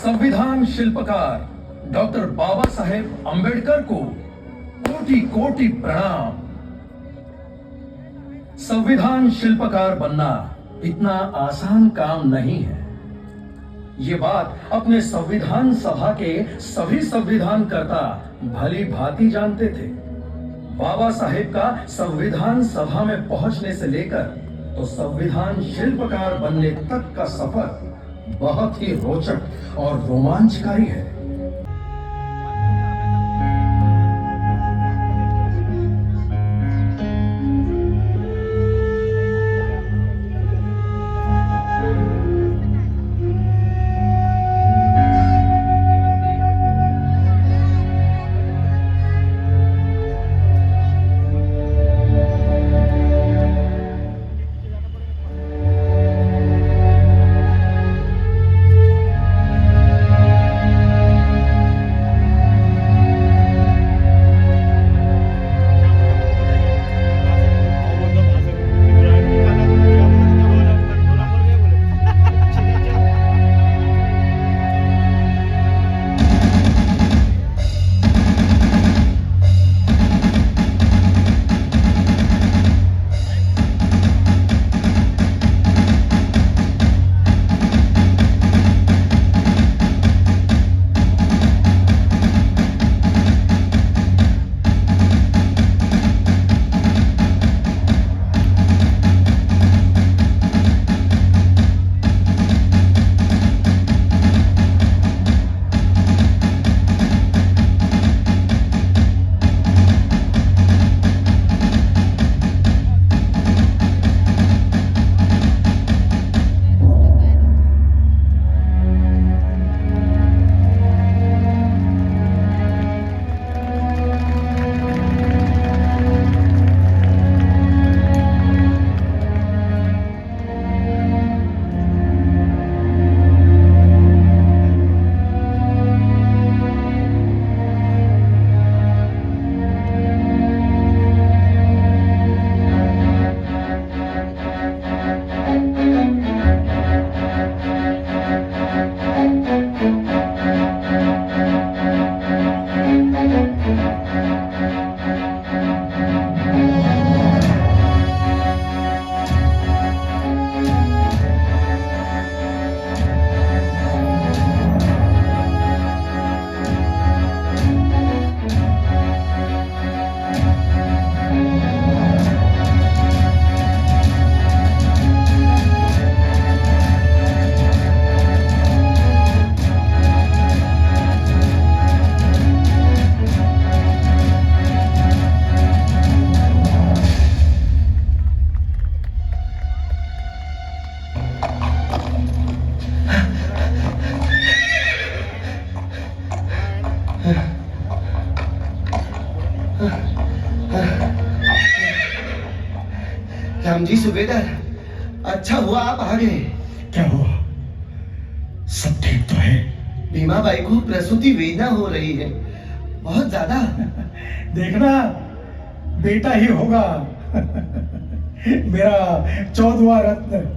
संविधान शिल्पकार डॉक्टर बाबा साहेब अंबेडकर को कोटि कोटि प्रणाम। संविधान शिल्पकार बनना इतना आसान काम नहीं है। ये बात अपने संविधान सभा के सभी संविधानकर्ता भली भांति जानते थे। बाबा साहेब का संविधान सभा में पहुंचने से लेकर तो संविधान शिल्पकार बनने तक का सफर बहुत ही रोचक और रोमांचकारी है। राम जी सूबेदार, अच्छा हुआ आप आ गए। क्या हुआ? सब ठीक तो है? भीमा बाई को प्रसूति वेदना हो रही है, बहुत ज्यादा। देखना बेटा ही होगा। मेरा 14वां रत्न।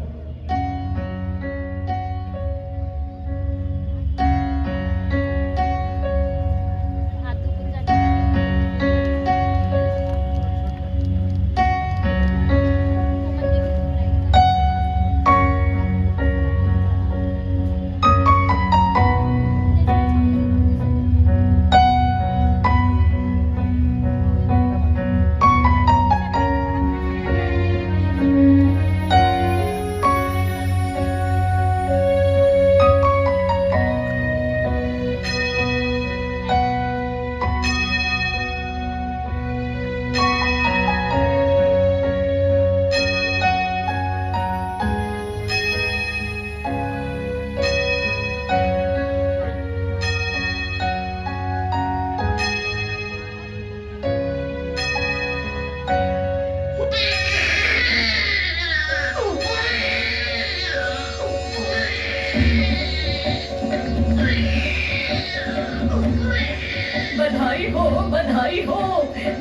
बधाई हो,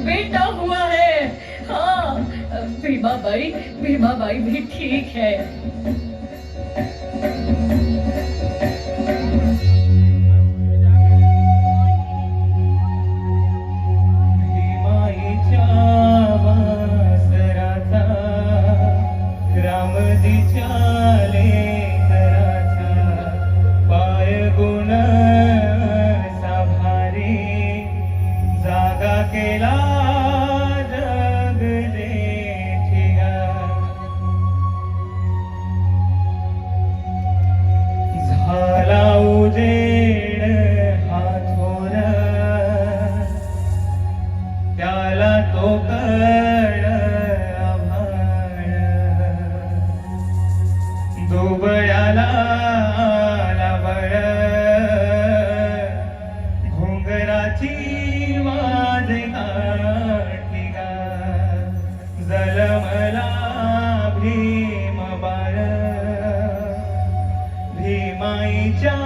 बेटा हुआ है। हाँ, भीमा बाई भी ठीक है। गुण साभारी जागा केला जग जेठिया झाला उजेड हातोर त्याला तो कळ आभाळ दुबळ्याला लावळ घुंगराची वाज काठी गा जलमला भीम बाळ भीमाईच्या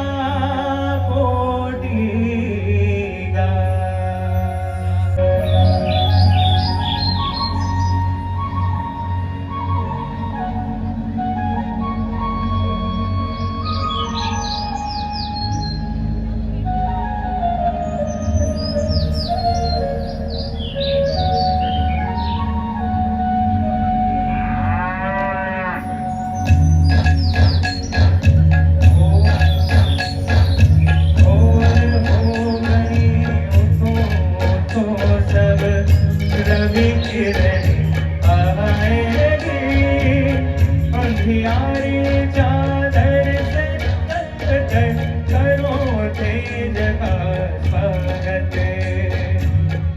पोटी गा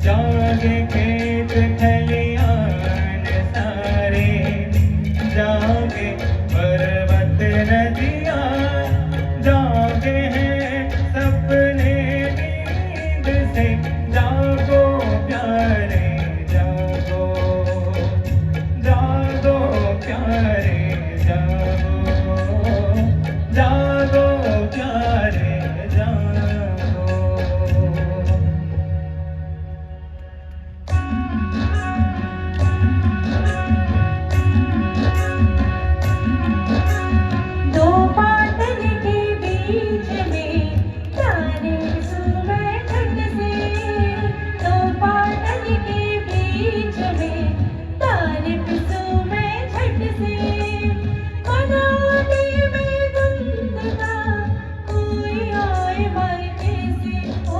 जागे खेत खलियान सारे जागे पर्वत नदियाँ जागे हैं सपने नींद से जागो प्यारे जागो जागो प्यारे जागो जागो प्यारे जागो दो पाटन के बीच में तारे सुबह ठंड से दो पाटन के बीच में तारे सुबह ठंड से मनाने में गुंदगा कोई आए मायके से ओ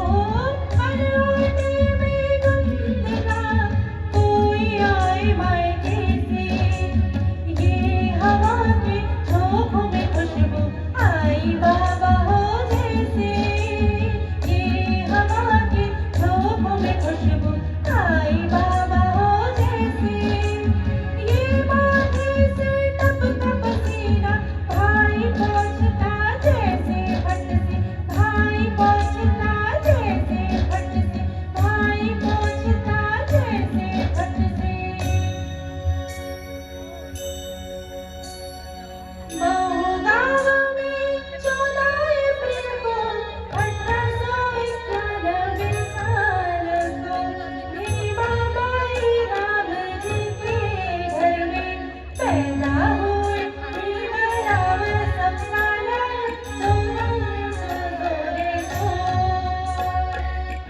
मनाने में गुंदगा कोई आए मायके से ये हवा के झोंकों में खुशबू आई बाबा हो जैसे ये हवा के झोंकों में खुशबू आई बाबा हो जैसे ये माथे से टपका पसीना भाई पहुंचता जैसे फट से भाई पहुंचता जैसे फट से भाई पहुंचता जैसे फट से महू गाँव में 14 अप्रैल को 1891 साल को भीमा बाई राम जी के घर में पैदा हुए भीमराव सपकाला सोरे सो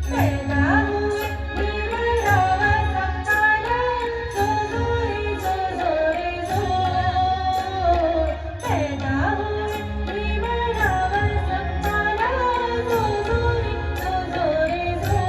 पैदा हुए भीमराव सपकाला सोरे सो पैदा हुए भीमराव सपकाला सोरे सो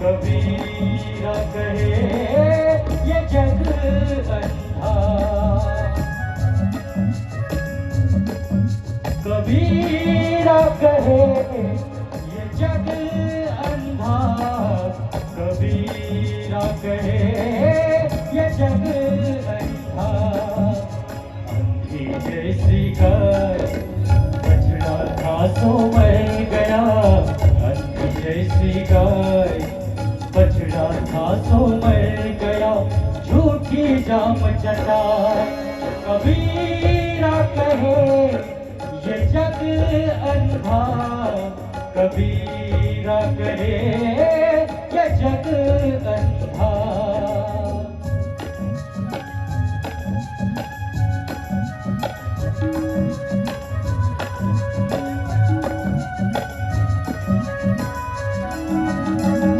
कबीरा कहे ये जग अंधा कबीरा कहे ये जग अंधा कबीरा कहे ये जग अंधा अंधी जैसी गाय बछड़ा था सो मर गया अंधी जैसी गाय बछड़ा था सो मर गया झूठी जाम चटा कबीरा कहे ये जग अंधा कबीरा करे ये जग अंधा।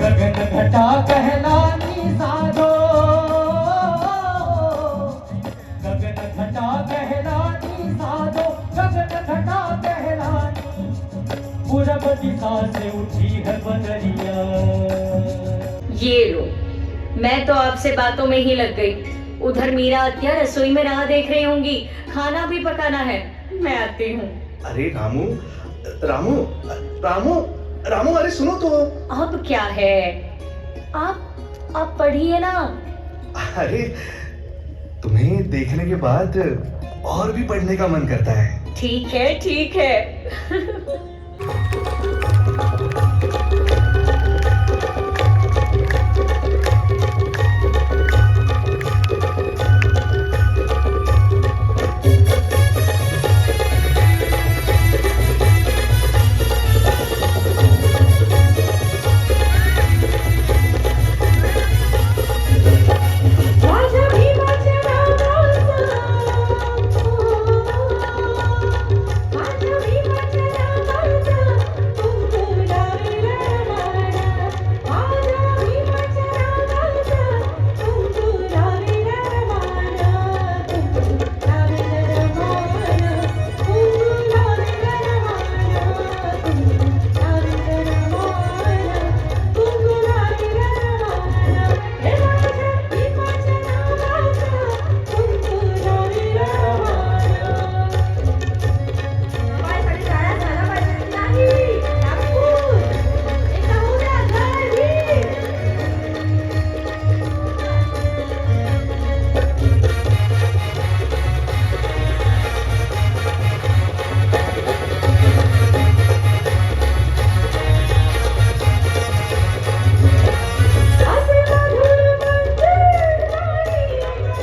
गगन घटा कहलानी साधो, गगन घटा कहलानी साधो, गगन घटा कहलानी, पूरब दिशा से उठी है बदरिया। ये लो, मैं तो आपसे बातों में ही लग गई। उधर मीरा अत्या रसोई में राह देख रही होंगी, खाना भी पकाना है। मैं आती हूँ। अरे रामू, रामू, रामू, रामू, अरे सुनो तो। अब क्या है? आप पढ़िए ना। अरे तुम्हें देखने के बाद और भी पढ़ने का मन करता है। ठीक है, ठीक है। माझ्या भीमाच्या नावाचा, माझ्या भीमाच्या नावाचा कुंकुला विरमाना, माझ्या भीमाच्या नावाचा कुंकुला विरमाना, कुंकुला विरमाना, कुंकुला विरमाना, कुंकुला विरमाना, कुंकुला विरमाना, हे माझ्या भीमाच्या नावाचा कुंकुला विरमाना. माझ्यासाठी शाळा झाला पाहिजे नाही नागपूर, एकदा उद्या घरी. असे मधुर मंदिर वाणी रामाची कहाणी, असे मधुर मंदिर वाणी रामाची कहाणी,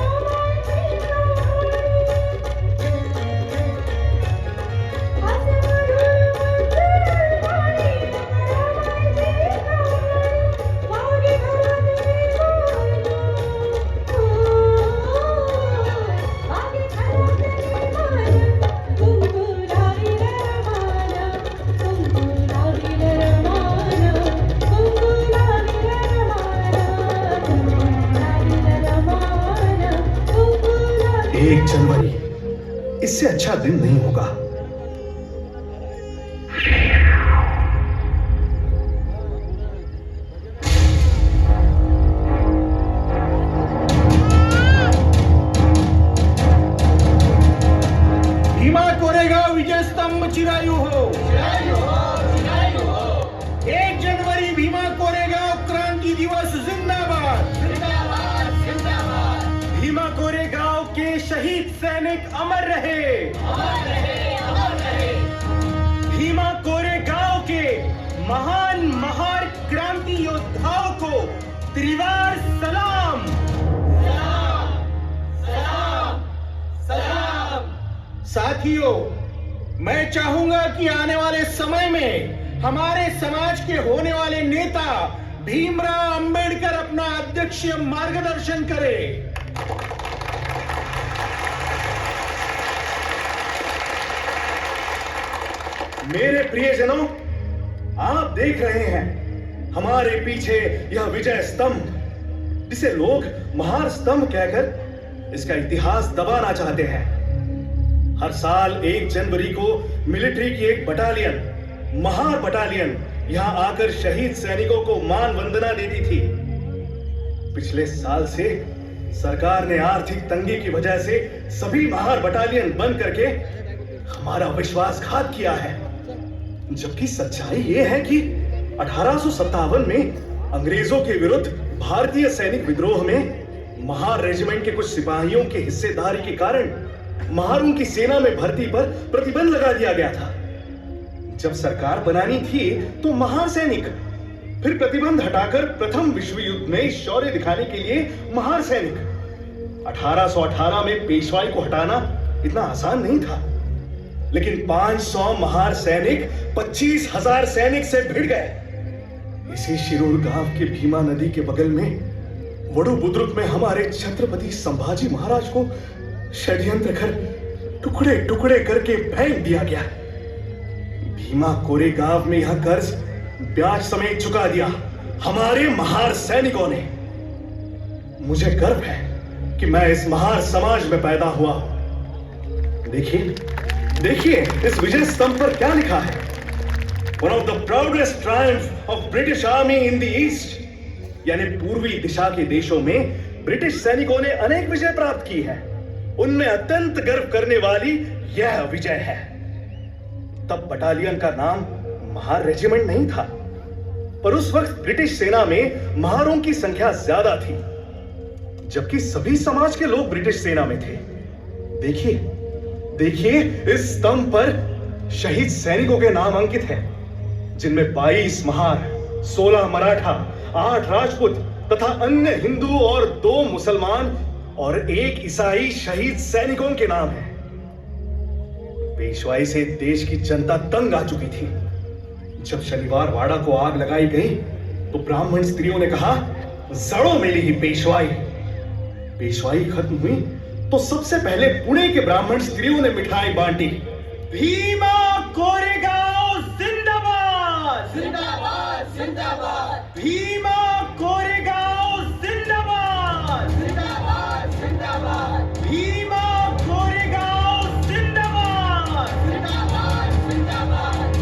वागी घरातली माना, वागी घरातली माना, कुंकुला विरमाना, कुंकुला विरमाना, कुंकुला विरमाना, कुंकुला विरमाना, कुंकुला 1 जनवरी, इससे अच्छा दिन नहीं होगा। भीमा कोरेगाव विजय स्तंभ चिरायू हो। 1 जनवरी भीमा कोरेगाव क्रांति दिवस जिंदाबाद। भीमा कोरेगाव के शहीद सैनिक अमर रहे। भीमा कोरेगाव के महान महार क्रांति योद्धाओं को त्रिवार सलाम। साथियों, मैं चाहूंगा कि आने वाले समय में हमारे समाज के होने वाले नेता भीमराव अंबेडकर अपना अध्यक्षीय मार्गदर्शन करे। मेरे प्रियजनों, आप देख रहे हैं हमारे पीछे यह विजय स्तंभ, जिसे लोग महार स्तंभ कहकर इसका इतिहास दबाना चाहते हैं। हर साल 1 जनवरी को मिलिट्री की एक बटालियन, महार बटालियन, यहां आकर शहीद सैनिकों को मान वंदना देती थी। पिछले साल से सरकार ने आर्थिक तंगी की वजह से सभी महार बटालियन बंद करके हमारा विश्वासघात किया है। जबकि सच्चाई यह है कि 1857 में अंग्रेजों के विरुद्ध भारतीय सैनिक विद्रोह में महार रेजिमेंट के कुछ सिपाहियों की हिस्सेदारी के कारण महारों की सेना में भर्ती पर प्रतिबंध लगा दिया गया था। जब सरकार बनानी थी तो महार सैनिक, फिर प्रतिबंध हटाकर प्रथम विश्व युद्ध में शौर्य दिखाने के लिए महार सैनिक। 1818 में पेशवाई को हटाना इतना आसान नहीं था। लेकिन 500 महार सैनिक 25,000 सैनिक से भिड़ गए। इसी शिरूर गांव के भीमा नदी के बगल में वडू बुद्रुक में हमारे छत्रपति संभाजी महाराज को षड्यंत्र कर टुकड़े टुकड़े करके फेंक दिया गया। भीमा कोरेगांव में यह कर्ज ब्याज समेत चुका दिया हमारे महार सैनिकों ने। मुझे गर्व है कि मैं इस महार समाज में पैदा हुआ। देखिए देखिए इस विजय स्तंभ पर क्या लिखा है। One of the proudest triumph of British Army in the East, यानी पूर्वी दिशा के देशों में ब्रिटिश सैनिकों ने अनेक विजय प्राप्त की है। उनमें अत्यंत गर्व करने वाली यह विजय है। तब बटालियन का नाम महार रेजिमेंट नहीं था, पर उस वक्त ब्रिटिश सेना में महारों की संख्या ज्यादा थी, जबकि सभी समाज के लोग ब्रिटिश सेना में थे। देखिए देखिए इस स्तंभ पर शहीद सैनिकों के नाम अंकित हैं, जिनमें 22 महार, 16 मराठा, 8 राजपूत तथा अन्य हिंदू और 2 मुसलमान और 1 ईसाई शहीद सैनिकों के नाम हैं। पेशवाई से देश की जनता तंग आ चुकी थी। जब शनिवार वाड़ा को आग लगाई गई तो ब्राह्मण स्त्रियों ने कहा, जड़ों में ली पेशवाई। पेशवाई खत्म हुई तो सबसे पहले पुणे के ब्राह्मण स्त्रियों ने मिठाई बांटी। भीमा कोरेगांव जिंदाबाद जिंदाबाद जिंदाबाद। भीमा कोरेगांव जिंदाबाद जिंदाबाद जिंदाबाद। भीमा कोरेगांव जिंदाबाद जिंदाबाद जिंदाबाद।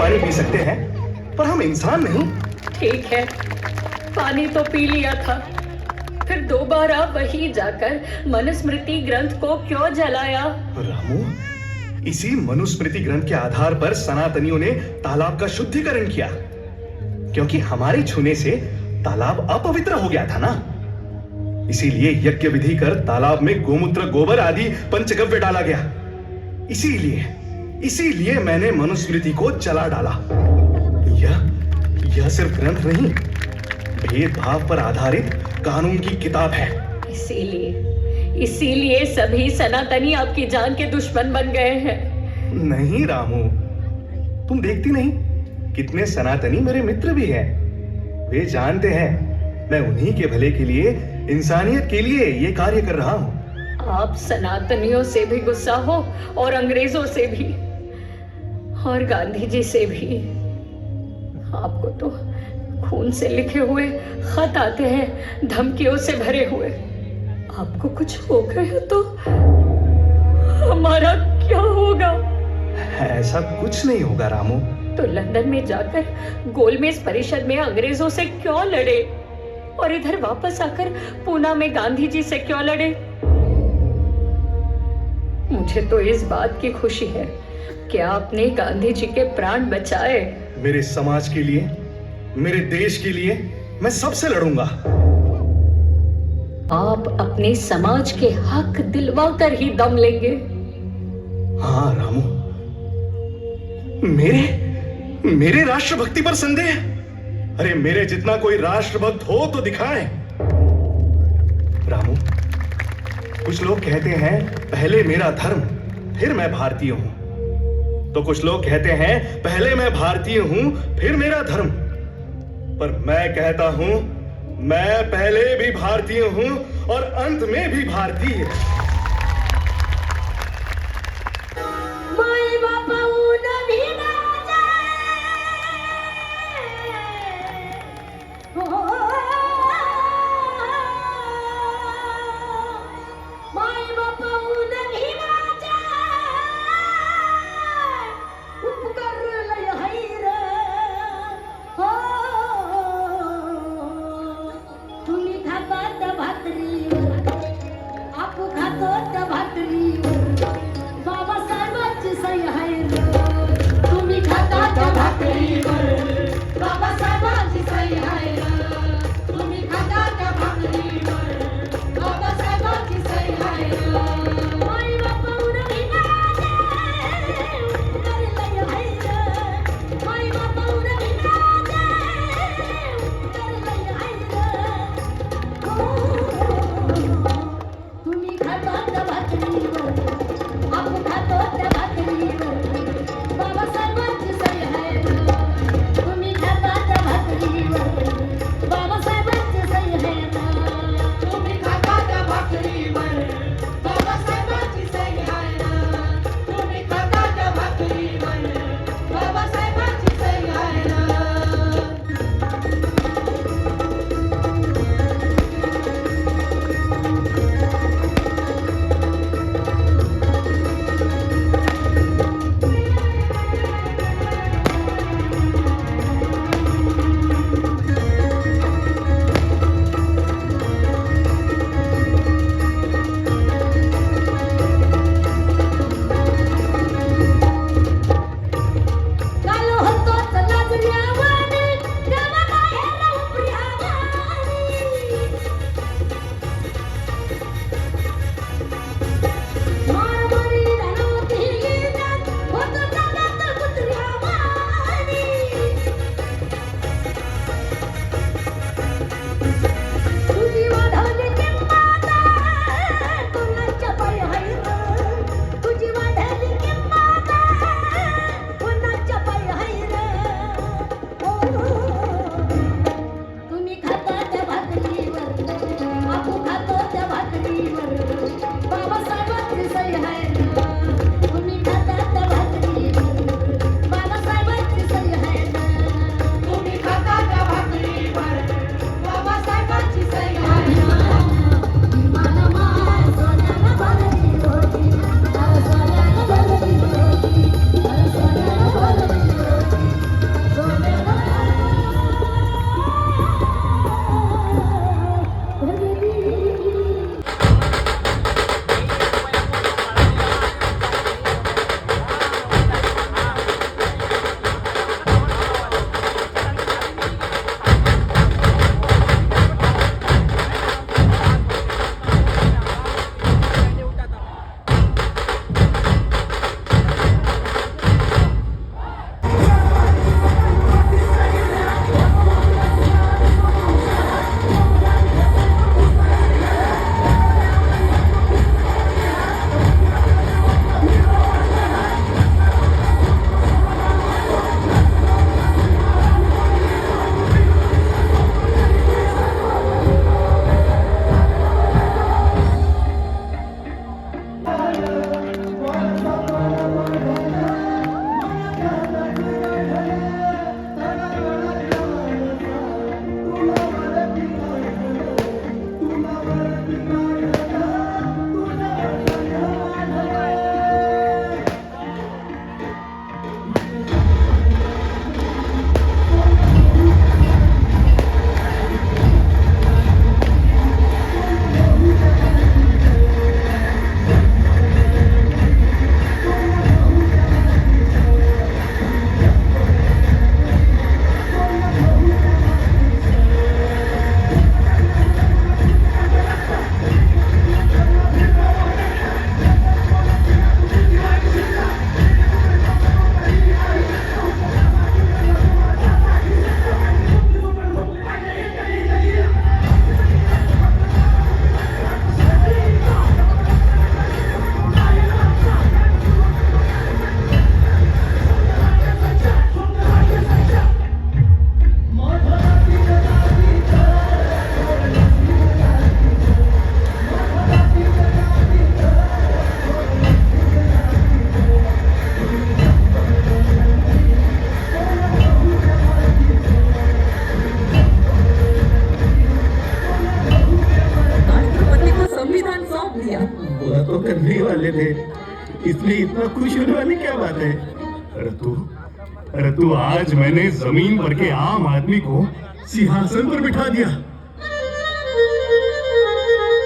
पानी पी सकते हैं, पर हम इंसान नहीं। ठीक है, पानी तो पी लिया था, फिर दोबारा वही जाकर मनुस्मृति ग्रंथ को क्यों जलाया? रामू, इसी मनुस्मृति ग्रंथ के आधार पर सनातनियों ने तालाब का शुद्धिकरण किया, क्योंकि हमारे छूने से तालाब अपवित्र हो गया था ना। इसीलिए यज्ञ विधि कर तालाब में गोमूत्र, गोबर आदि पंचगव्य डाला गया। इसीलिए मैंने मनुस्मृति को जला डाला। यह सिर्फ ग्रंथ नहीं, भेदभाव पर आधारित कानून की किताब है। इसीलिए सभी सनातनी आपकी जान के दुश्मन बन गए हैं। नहीं रामू, तुम देखती नहीं कितने सनातनी मेरे मित्र भी हैं। वे जानते हैं मैं उन्हीं के भले के लिए, इंसानियत के लिए ये कार्य कर रहा हूँ। आप सनातनियों से भी गुस्सा हो और अंग्रेजों से भी और गांधी जी से भी। आपको तो खून से लिखे हुए खत आते हैं, धमकियों से भरे हुए। आपको कुछ हो गया तो हमारा क्या होगा? ऐसा कुछ नहीं होगा रामू। तो लंदन में जाकर गोलमेज परिषद में अंग्रेजों से क्यों लड़े और इधर वापस आकर पूना में गांधी जी से क्यों लड़े? मुझे तो इस बात की खुशी है कि आपने गांधी जी के प्राण बचाए। मेरे समाज के लिए, मेरे देश के लिए मैं सबसे लड़ूंगा। आप अपने समाज के हक दिलवा कर ही दम लेंगे। हाँ रामू, मेरे राष्ट्रभक्ति पर संदेह? अरे मेरे जितना कोई राष्ट्रभक्त हो तो दिखाएं। रामू, कुछ लोग कहते हैं पहले मेरा धर्म फिर मैं भारतीय हूं, तो कुछ लोग कहते हैं पहले मैं भारतीय हूं फिर मेरा धर्म। पर मैं कहता हूं मैं पहले भी भारतीय हूं और अंत में भी भारतीय। माय बापा ऊन भीना माय बापा ऊन भीना उपकर लय हैर तुम्ही खातात भाकरीवर आपू खात इसमें इतना खुश होने वाली क्या बात है? अरे तू आज मैंने जमीन पर के आम आदमी को सिंहासन पर बिठा दिया।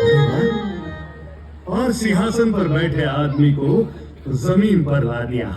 अरे वाह! और सिंहासन पर बैठे आदमी को जमीन पर ला दिया।